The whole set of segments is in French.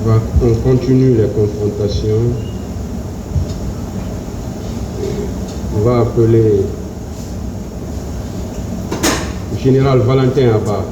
On continue les confrontations. On va appeler le général Valentin Abba.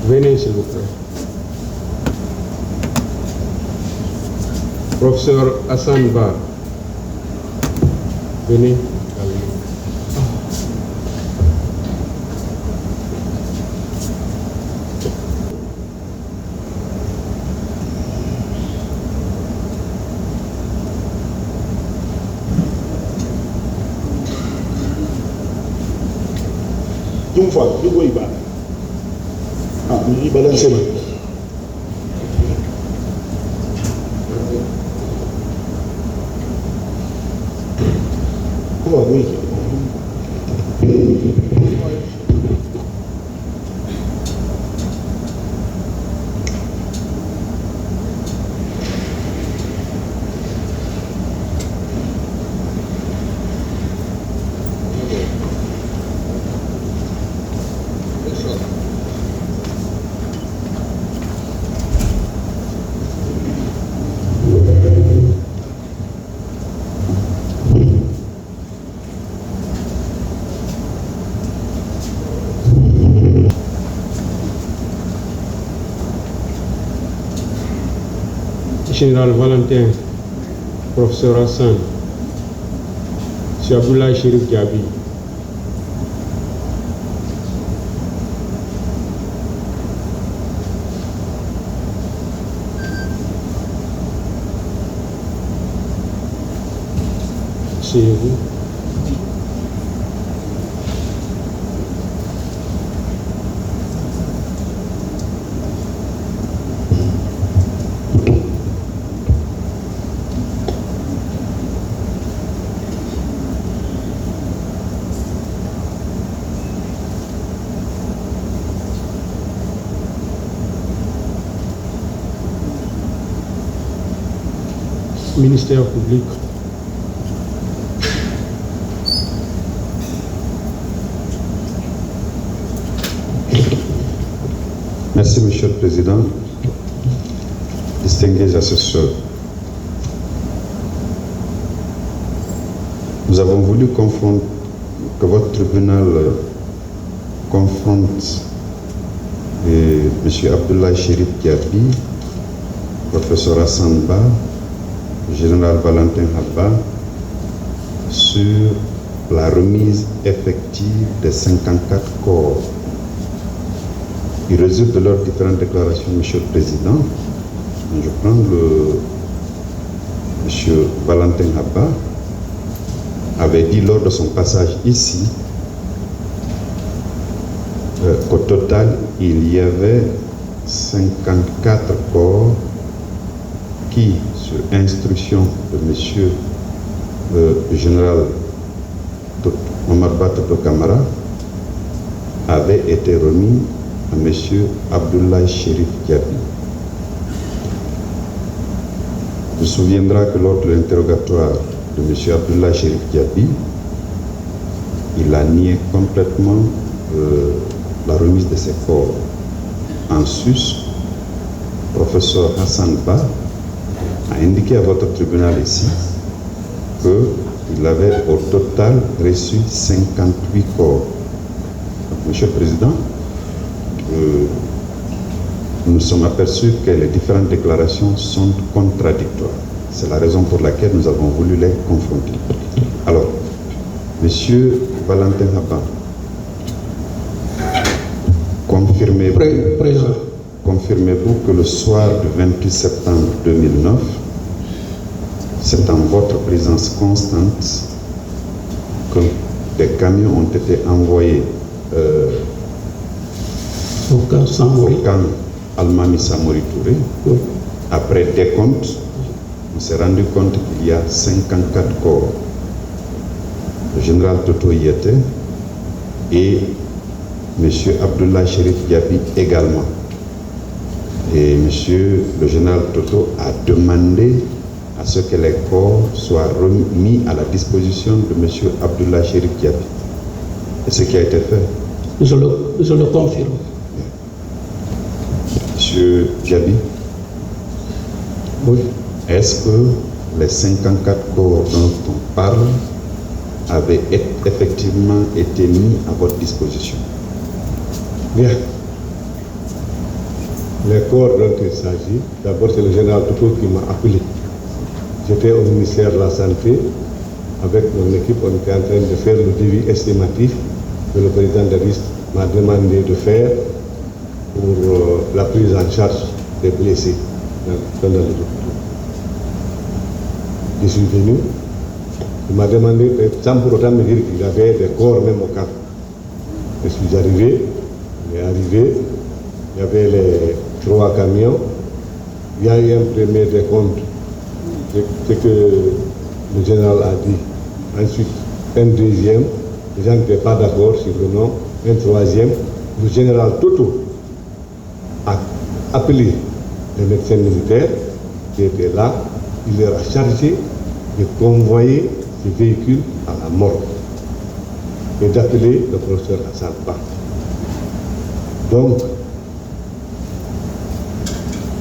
Venez s'il vous plaît. Professeur Hassan Ba. Venez. Une fois, il doit y aller. Ah, il balance. Oh, oui. Général Valentin, professeur Hassan, M. Abdoulaye Chérif Diaby. Asseyez-vous. Ministère public. Merci, Monsieur le Président. Distingués assesseurs, nous avons voulu que votre tribunal confronte M. Abdoulaye Chérif Diaby, professeur Hassan Ba, général Valentin Abba, sur la remise effective des 54 corps. Il résulte de leurs différentes déclarations, Monsieur le Président. Je prends Monsieur Valentin Abba avait dit lors de son passage ici qu'au total, il y avait 54 corps qui, sur instruction de Monsieur le général Omar Toto Camara, avait été remis à Monsieur Abdoulaye Chérif Diaby. Il se souviendra que lors de l'interrogatoire de Monsieur Abdoulaye Chérif Diaby, il a nié complètement la remise de ses corps. En sus, professeur Hassan Ba a indiqué à votre tribunal ici qu'il avait au total reçu 58 corps. Donc, Monsieur le Président, nous nous sommes aperçus que les différentes déclarations sont contradictoires. C'est la raison pour laquelle nous avons voulu les confronter. Alors, Monsieur Valentin Abba, confirmez-vous que le soir du 28 septembre 2009, c'est en votre présence constante que des camions ont été envoyés au camp Almami Samori Touré. Après décompte, on s'est rendu compte qu'il y a 54 corps. Le général Toto y était et M. Abdoulaye Chérif Diaby également. Et M. le général Toto a demandé à ce que les corps soient remis à la disposition de M. Abdoulaye Chérif Diaby. Et ce qui a été fait. Je le confirme. M. Diaby, Oui. Est-ce que les 54 corps dont on parle avaient effectivement été mis à votre disposition? Bien. Les corps dont il s'agit, d'abord c'est le général Toto qui m'a appelé. J'étais au ministère de la Santé, avec mon équipe, on était en train de faire le devis estimatif que le président de l'IST m'a demandé de faire pour la prise en charge des blessés dans les hôpitaux. Je suis venu, il m'a demandé, sans pour autant me dire qu'il y avait des corps même au camp. Je suis arrivé, il est arrivé, il y avait les 3 camions, il y a eu un premier décompte, ce que le général a dit. Ensuite, un deuxième, les gens n'étaient pas d'accord sur le nom, un troisième. Le général Toto a appelé les médecins militaires qui étaient là, il leur a chargé de convoyer ces véhicules à la morgue et d'appeler le professeur Hassan Ba. Donc,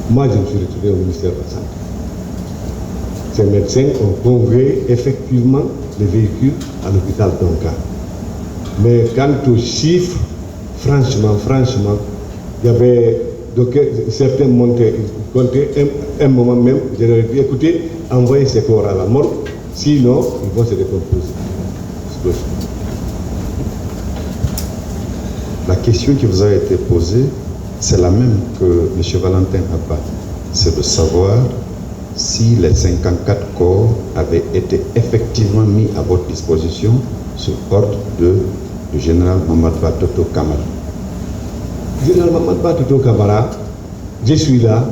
moi je me suis retrouvé au ministère de la Santé. Ces médecins ont convoyé effectivement les véhicules à l'hôpital d'Onka. Mais quant aux chiffres, franchement, il y avait certains montaient, ils comptaient un moment même, je leur ai dit, écoutez, envoyez ces corps à la morgue, sinon ils vont se décomposer. La question qui vous a été posée, c'est la même que M. Valentin Abba. C'est de savoir si les 54 corps avaient été effectivement mis à votre disposition sur ordre du général Mamad Ba Toto Camara. Général Mamad Ba Toto Camara, je suis là,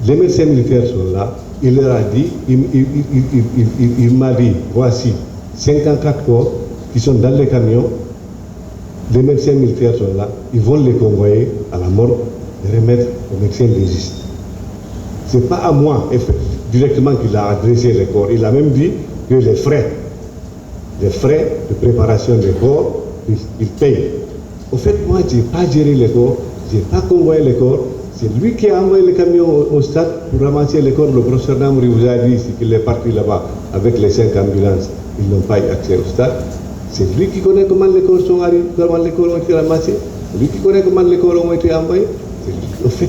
les médecins militaires sont là, il leur a dit, il m'a dit, voici 54 corps qui sont dans les camions, les médecins militaires sont là, ils vont les convoyer à la morgue et remettre aux médecins légistes. Ce n'est pas à moi directement qu'il a adressé les corps. Il a même dit que les frais de préparation des corps, il paye. Au fait, moi, je n'ai pas géré les corps, je n'ai pas convoyé les corps. C'est lui qui a envoyé le camion au stade pour ramasser les corps. Le professeur Namouri vous a dit qu'il est parti là-bas avec les 5 ambulances. Ils n'ont pas eu accès au stade. C'est lui qui connaît comment les corps sont arrivés, comment les corps ont été ramassés. C'est lui qui connaît comment les corps ont été envoyés. C'est lui, au fait,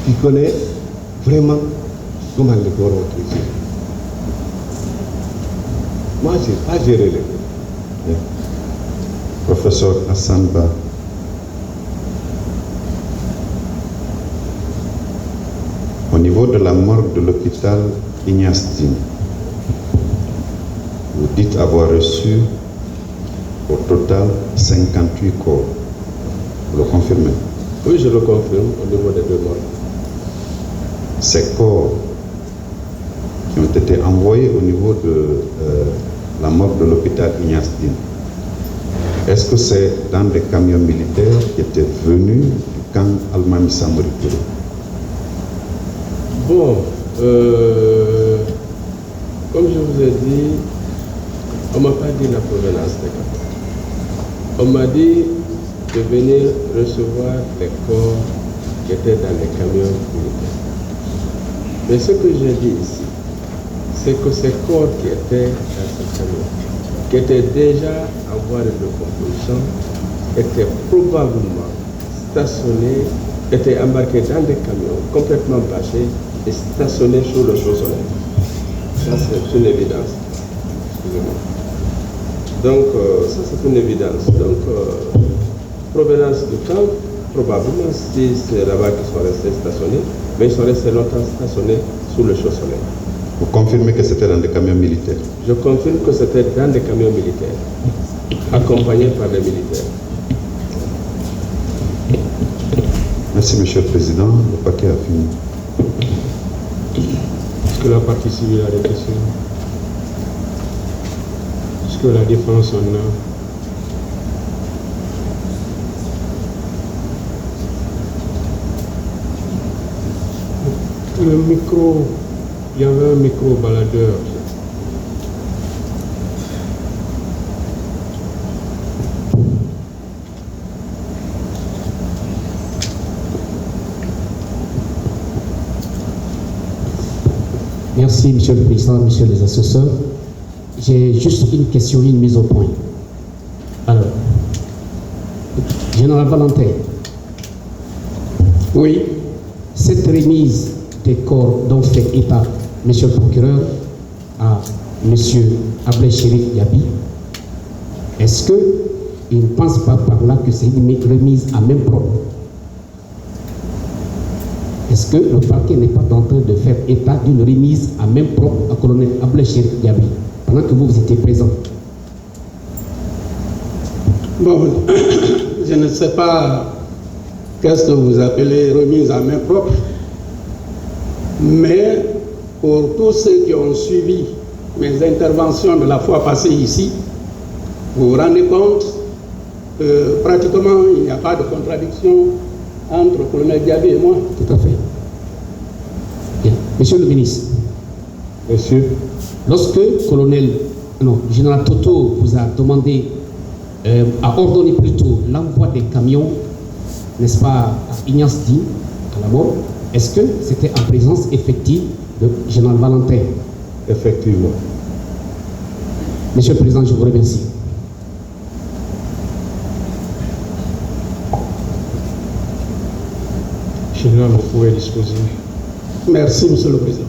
qui connaît vraiment comment les corps ont été gérés. Moi, je n'ai pas géré les corps. Professeur Hassan Ba, au niveau de la morgue de l'hôpital Ignace Dine, vous dites avoir reçu au total 58 corps. Vous le confirmez? Oui, je le confirme au niveau des 2 morgues. Ces corps qui ont été envoyés au niveau de la morgue de l'hôpital Ignace Dine, est-ce que c'est dans des camions militaires qui étaient venus du camp Almami Samori Touré? Bon, comme je vous ai dit, on ne m'a pas dit la provenance des corps. On m'a dit de venir recevoir les corps qui étaient dans les camions militaires. Mais ce que j'ai dit ici, c'est que ces corps qui étaient dans ces camions, qui étaient déjà en voie de décomposition, étaient probablement stationnés, étaient embarqués dans des camions complètement bâchés et stationnés sur le chaud-soleil. Ça, c'est une évidence. Excusez-moi. Donc, ça, c'est une évidence. Donc, provenance du camp, probablement, si c'est là-bas qu'ils sont restés stationnés, mais ils sont restés longtemps stationnés sous le chaud-soleil. Vous confirmez que c'était dans des camions militaires? Je confirme que c'était dans des camions militaires, accompagnés par des militaires. Merci, Monsieur le Président. Le paquet a fini. Est-ce que la partie civile a des questions? Est-ce que la défense en a? Le micro, il y avait un micro baladeur. Merci, Monsieur le Président, Monsieur les assesseurs. J'ai juste une question, une mise au point. Alors, Général Valentin, Oui, cette remise des corps dont fait état Monsieur le procureur à Monsieur Abdel Chérif Diaby, est-ce qu'il ne pense pas par là que c'est une remise à main propre? Est-ce que le parquet n'est pas en train de faire état d'une remise à main propre à colonel Abdel Chérif Diaby pendant que vous étiez présent? bon, je ne sais pas qu'est-ce que vous appelez remise à main propre, mais pour tous ceux qui ont suivi mes interventions de la fois passée ici, vous vous rendez compte que pratiquement il n'y a pas de contradiction entre le colonel Diaby et moi. Tout à fait. Bien. Monsieur le ministre, Monsieur, lorsque général Toto vous a demandé, a ordonné plutôt l'envoi des camions, n'est-ce pas, à Ignace Dine, à la mort, est-ce que c'était en présence effective de général Valentin? effectivement. Monsieur le Président, je vous remercie. Général, vous pouvez disposer. Merci, Monsieur le Président.